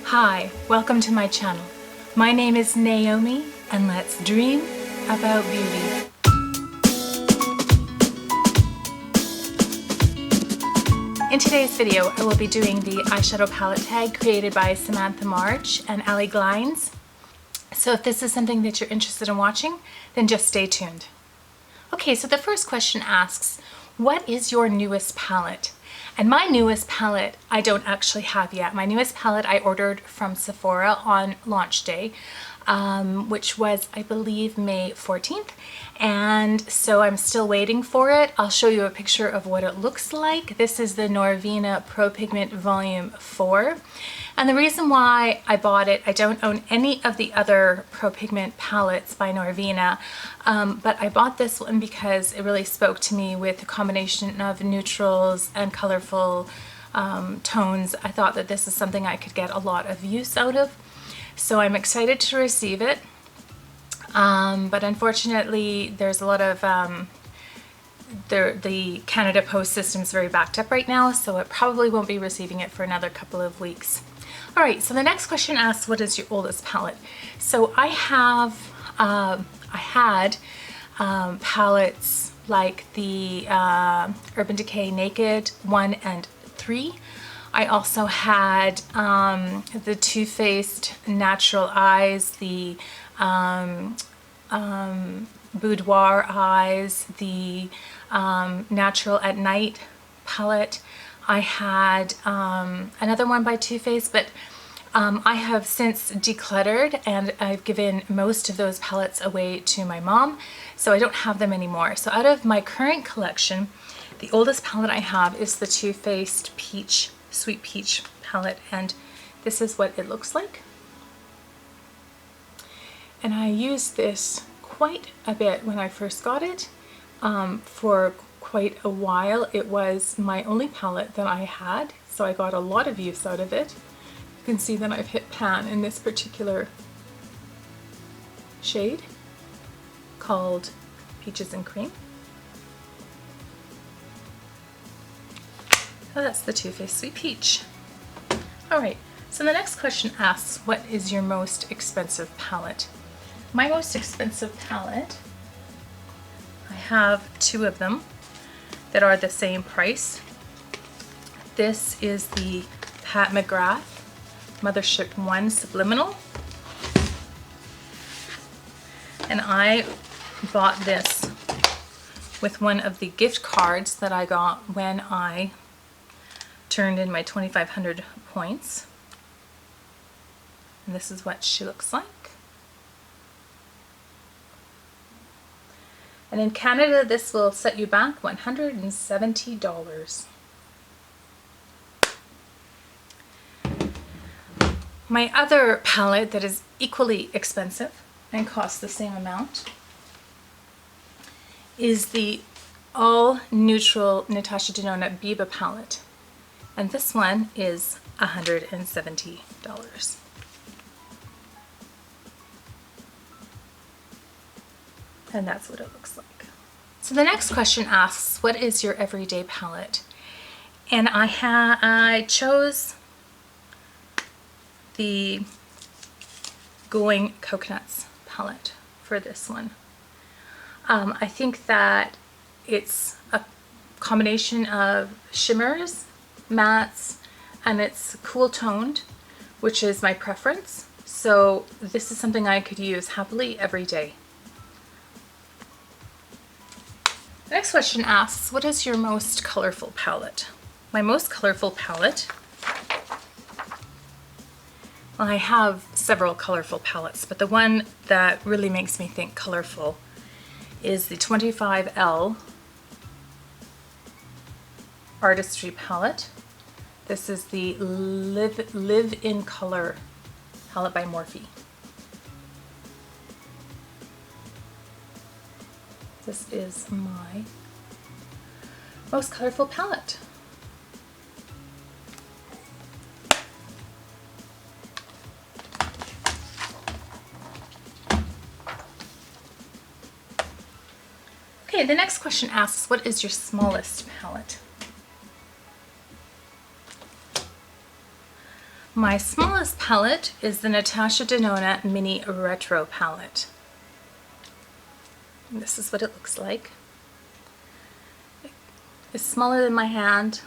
Hi, welcome to my channel. My name is Naomi and let's dream about beauty. In today's video, I will be doing the eyeshadow palette tag created by Samantha and Allie Glines. So if this is something that you're interested in watching, then just stay tuned. Okay, so the first question asks, what is your newest palette? And my newest palette I don't actually have yet. My newest palette I ordered from Sephora on launch day, which was, I believe, May 14th. And so I'm still waiting for it. I'll show you a picture of what it looks like. This is the Norvina Pro Pigment Volume 4. And the reason why I bought it, I don't own any of the other Pro Pigment palettes by Norvina, but I bought this one because it really spoke to me with a combination of neutrals and colorful tones. I thought that this is something I could get a lot of use out of. So I'm excited to receive it. But unfortunately, there's a lot of, the Canada Post system is very backed up right now, so it probably won't be receiving it for another couple of weeks. All right, so the next question asks, what is your oldest palette? So I had palettes like the Urban Decay Naked 1 and 3. I also had the Too Faced Natural Eyes, the Boudoir Eyes, the Natural at Night palette. I had another one by Too Faced, but I have since decluttered and I've given most of those palettes away to my mom, so I don't have them anymore. So out of my current collection, the oldest palette I have is the Too Faced Peach, Sweet Peach palette, and this is what it looks like. And I used this quite a bit when I first got it. For quite a while it was my only palette that I had, so I got a lot of use out of it. You can see that I've hit pan in this particular shade called Peaches and Cream. So that's the Too Faced Sweet Peach. Alright, so the next question asks, what is your most expensive palette? My most expensive palette, I have two of them that are the same price. This is the Pat McGrath Mothership 1 Subliminal. And I bought this with one of the gift cards that I got when I turned in my 2,500 points. And this is what she looks like. And in Canada, this will set you back $170. My other palette that is equally expensive and costs the same amount is the All Neutral Natasha Denona Biba palette. And this one is $170. And that's what it looks like. So the next question asks, what is your everyday palette? And I chose the Going Coconuts palette for this one. I think that it's a combination of shimmers, mattes, and it's cool toned, which is my preference. So this is something I could use happily every day. The next question asks, what is your most colorful palette? My most colorful palette, well, I have several colorful palettes, but the one that really makes me think colorful is the 25L Artistry palette. This is the Live in Color palette by Morphe. This is my most colorful palette. Okay, the next question asks, what is your smallest palette? My smallest palette is the Natasha Denona Mini Retro palette. And this is what it looks like. It's smaller than my hand.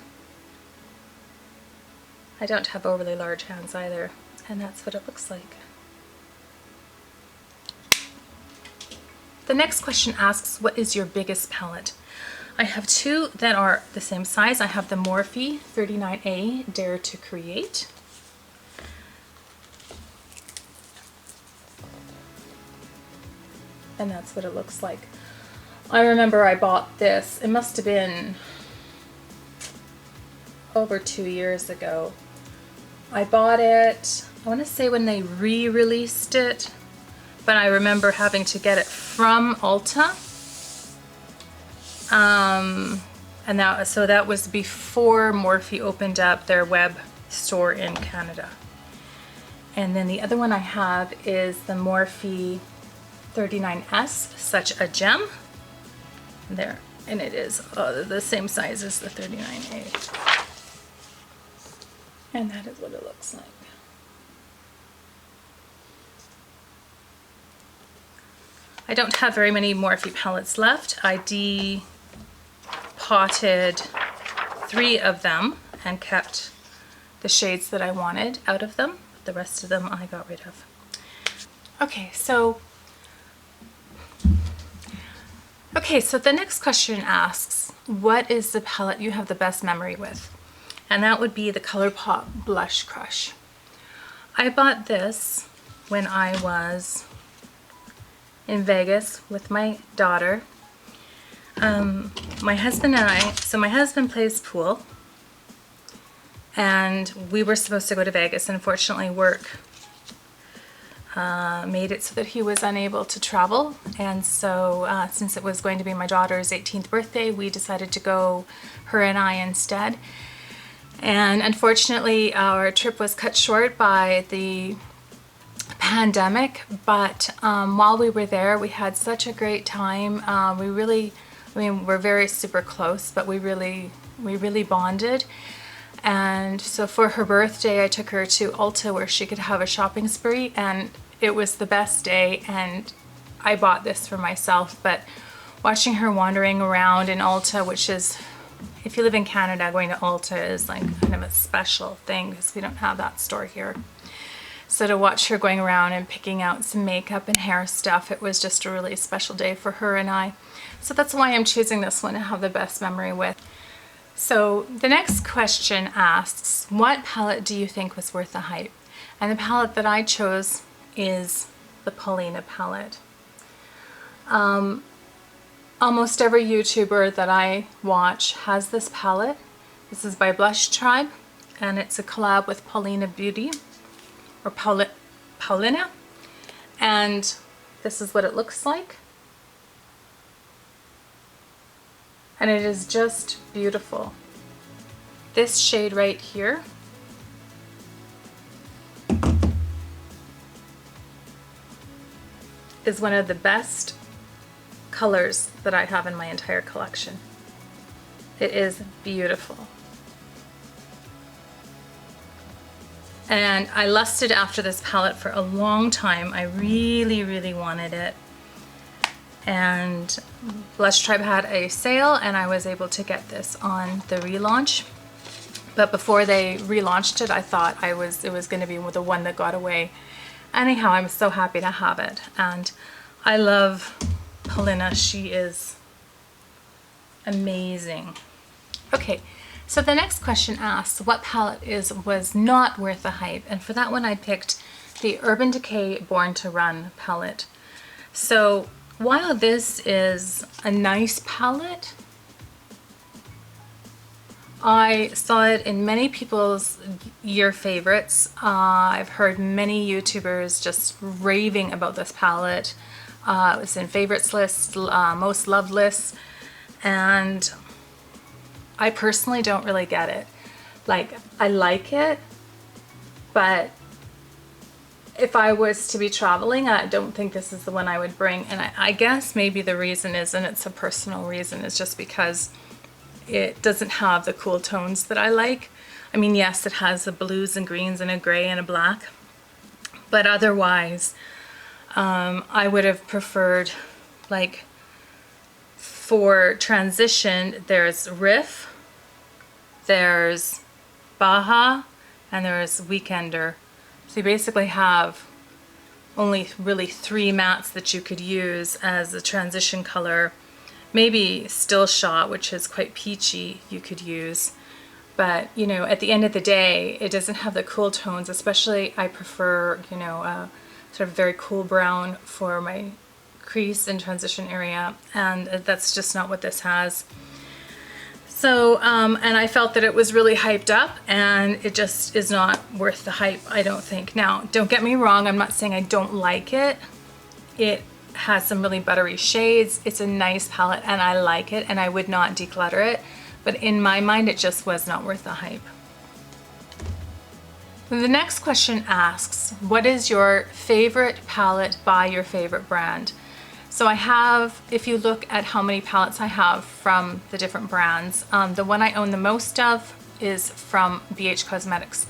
I don't have overly large hands either, and that's what it looks like. The next question asks, what is your biggest palette? I have two that are the same size. I have the Morphe 39A Dare to Create. And that's what it looks like. I remember I bought this, it must have been over 2 years ago. I bought it, I want to say when they re-released it, but I remember having to get it from Ulta. So that was before Morphe opened up their web store in Canada. And then the other one I have is the Morphe 39S, Such a Gem. There, and it is the same size as the 39A. And that is what it looks like. I don't have very many Morphe palettes left. I depotted 3 of them and kept the shades that I wanted out of them. The rest of them I got rid of. Okay, so the next question asks, what is the palette you have the best memory with? And that would be the ColourPop Blush Crush. I bought this when I was in Vegas with my daughter. My husband and I, so my husband plays pool, and we were supposed to go to Vegas. Unfortunately, work made it so that he was unable to travel, and so since it was going to be my daughter's 18th birthday, we decided to go, her and I, instead. And unfortunately, our trip was cut short by the pandemic, but while we were there, we had such a great time. We're very super close, but we really bonded. And so for her birthday, I took her to Ulta where she could have a shopping spree, and it was the best day, and I bought this for myself. But watching her wandering around in Ulta, which is, if you live in Canada, going to Ulta is like kind of a special thing because we don't have that store here. So to watch her going around and picking out some makeup and hair stuff, it was just a really special day for her and I. So that's why I'm choosing this one to have the best memory with. So the next question asks, what palette do you think was worth the hype? And the palette that I chose is the Paulina palette. Almost every YouTuber that I watch has this palette. This is by Blush Tribe, and it's a collab with Hooda Beauty, or Paulina, and this is what it looks like. And it is just beautiful. This shade right here is one of the best colors that I have in my entire collection. It is beautiful. And I lusted after this palette for a long time. I really wanted it. And Blush Tribe had a sale, and I was able to get this on the relaunch. But before they relaunched it, I thought it was going to be the one that got away. Anyhow, I'm so happy to have it. And I love Paulina. She is amazing. Okay, so the next question asks, what palette was not worth the hype? And for that one, I picked the Urban Decay Born to Run palette. So while this is a nice palette, I saw it in many people's year favorites. I've heard many YouTubers just raving about this palette. It was in favorites lists, most loved lists, and I personally don't really get it. Like, I like it, but if I was to be traveling, I don't think this is the one I would bring. And I guess maybe the reason is, and it's a personal reason, is just because it doesn't have the cool tones that I like. I mean, yes, it has a blues and greens and a gray and a black, but otherwise, I would have preferred, like, for transition, there's Riff, there's Baja, and there's Weekender. So you basically have only really 3 mattes that you could use as a transition color. Maybe Still Shot, which is quite peachy, you could use. But, you know, at the end of the day, it doesn't have the cool tones, especially I prefer, you know, a sort of very cool brown for my crease and transition area, and that's just not what this has. So, and I felt that it was really hyped up, and it just is not worth the hype, I don't think. Now, don't get me wrong, I'm not saying I don't like it. It has some really buttery shades. It's a nice palette, and I like it, and I would not declutter it. But in my mind, it just was not worth the hype. The next question asks, what is your favorite palette by your favorite brand? So I have, if you look at how many palettes I have from the different brands, the one I own the most of is from BH Cosmetics.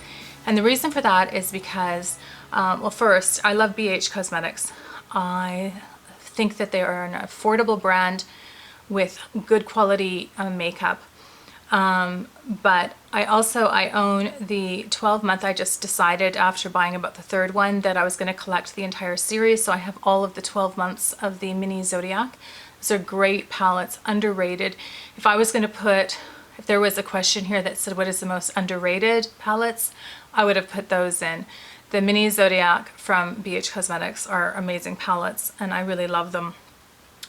And the reason for that is because, well, first, I love BH Cosmetics. I think that they are an affordable brand with good quality makeup. But I own the 12-month. I just decided after buying about the 3rd one that I was going to collect the entire series. So I have all of the 12 months of the mini Zodiac. Those are great palettes, underrated. If I was going to put, if there was a question here that said what is the most underrated palettes, I would have put those in. The mini Zodiac from BH Cosmetics are amazing palettes, and I really love them.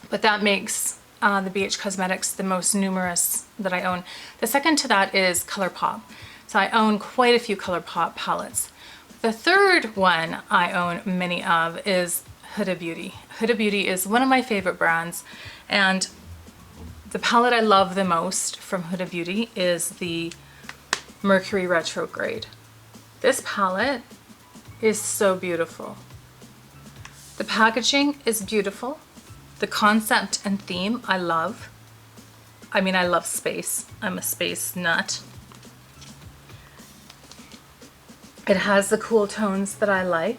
But that makes the BH Cosmetics the most numerous that I own. The second to that is ColourPop. So I own quite a few ColourPop palettes. The third one I own many of is Hooda Beauty. Hooda Beauty is one of my favorite brands, and the palette I love the most from Hooda Beauty is the Mercury Retrograde. This palette is so beautiful. The packaging is beautiful. The concept and theme I love. I mean, I love space. I'm a space nut. It has the cool tones that I like.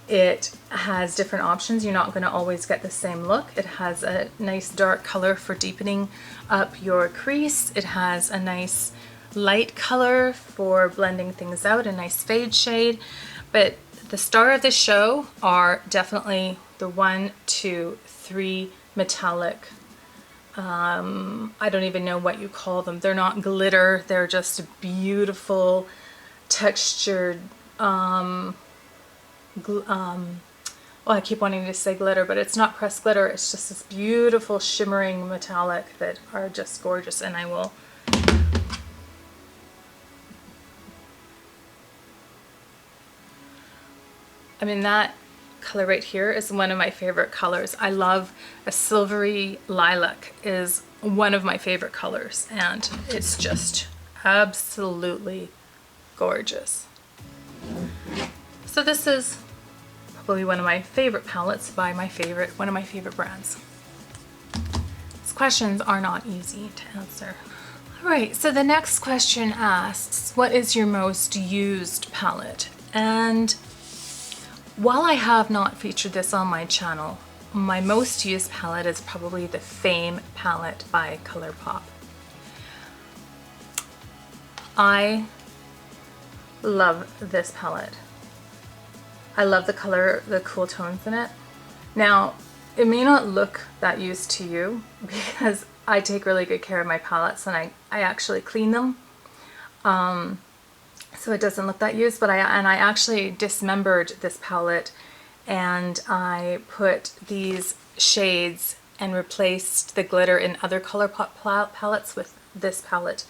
It has different options. You're not going to always get the same look. It has a nice dark color for deepening up your crease. It has a nice light color for blending things out, a nice fade shade. But the star of the show are definitely the 1, 2, 3 metallic. I don't even know what you call them. They're not glitter. They're just beautiful textured. Well, I keep wanting to say glitter, but it's not pressed glitter. It's just this beautiful shimmering metallic that are just gorgeous. And I will. I mean, that color right here is one of my favorite colors. I love a silvery lilac is one of my favorite colors, and it's just absolutely gorgeous. So this is probably one of my favorite palettes by one of my favorite brands. These questions are not easy to answer. All right, so the next question asks, what is your most used palette? And while I have not featured this on my channel, my most used palette is probably the Fame palette by ColourPop. I love this palette. I love the color, the cool tones in it. Now, it may not look that used to you because I take really good care of my palettes, and I actually clean them. So it doesn't look that used, but I actually dismembered this palette, and I put these shades and replaced the glitter in other ColourPop palettes with this palette.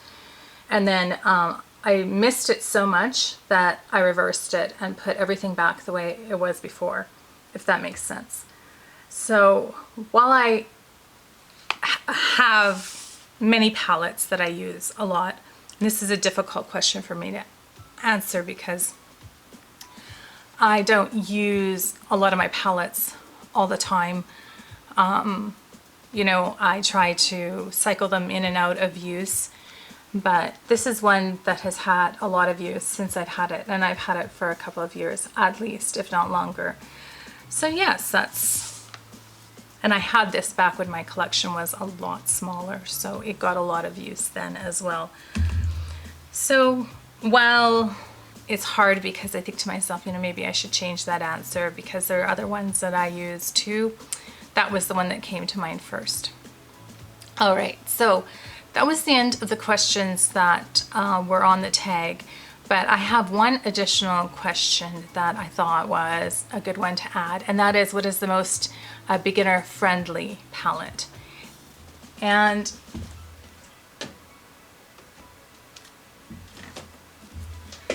And then I missed it so much that I reversed it and put everything back the way it was before, if that makes sense. So while I have many palettes that I use a lot, and this is a difficult question for me to answer because I don't use a lot of my palettes all the time. You know, I try to cycle them in and out of use, but this is one that has had a lot of use since I've had it, and I've had it for a couple of years at least, if not longer. So yes, and I had this back when my collection was a lot smaller, so it got a lot of use then as well. So while it's hard, because I think to myself, you know, maybe I should change that answer because there are other ones that I use too, that was the one that came to mind first. All right, so that was the end of the questions that were on the tag, but I have one additional question that I thought was a good one to add, and that is, what is the most beginner-friendly palette? And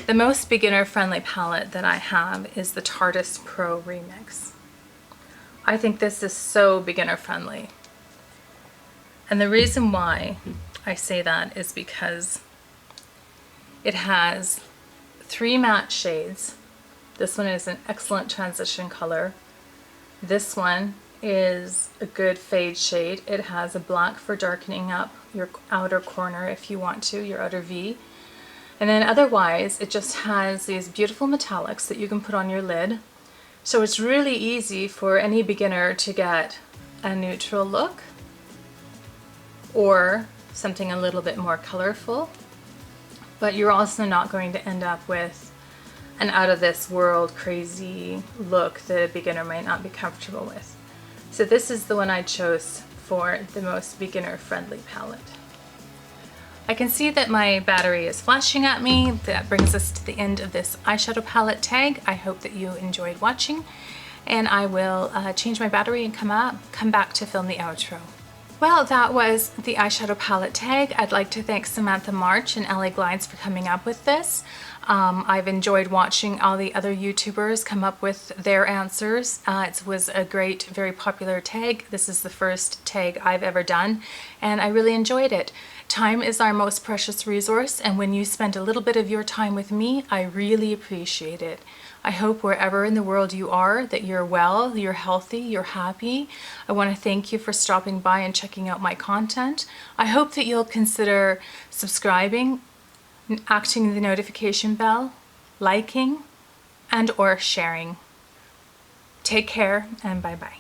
the most beginner-friendly palette that I have is the Tartist Pro Remix. I think this is so beginner-friendly. And the reason why I say that is because it has 3 matte shades. This one is an excellent transition color. This one is a good fade shade. It has a black for darkening up your outer corner if you want to, your outer V. And then otherwise, it just has these beautiful metallics that you can put on your lid. So it's really easy for any beginner to get a neutral look or something a little bit more colorful, but you're also not going to end up with an out of this world crazy look that a beginner might not be comfortable with. So this is the one I chose for the most beginner friendly palette. I can see that my battery is flashing at me. That brings us to the end of this eyeshadow palette tag. I hope that you enjoyed watching, and I will change my battery and come back to film the outro. Well, that was the eyeshadow palette tag. I'd like to thank Samantha March and Allie Glines for coming up with this. I've enjoyed watching all the other YouTubers come up with their answers. It was a great, very popular tag. This is the first tag I've ever done, and I really enjoyed it. Time is our most precious resource, and when you spend a little bit of your time with me, I really appreciate it. I hope wherever in the world you are that you're well, you're healthy, you're happy. I want to thank you for stopping by and checking out my content. I hope that you'll consider subscribing, activating the notification bell, liking, and or sharing. Take care, and bye-bye.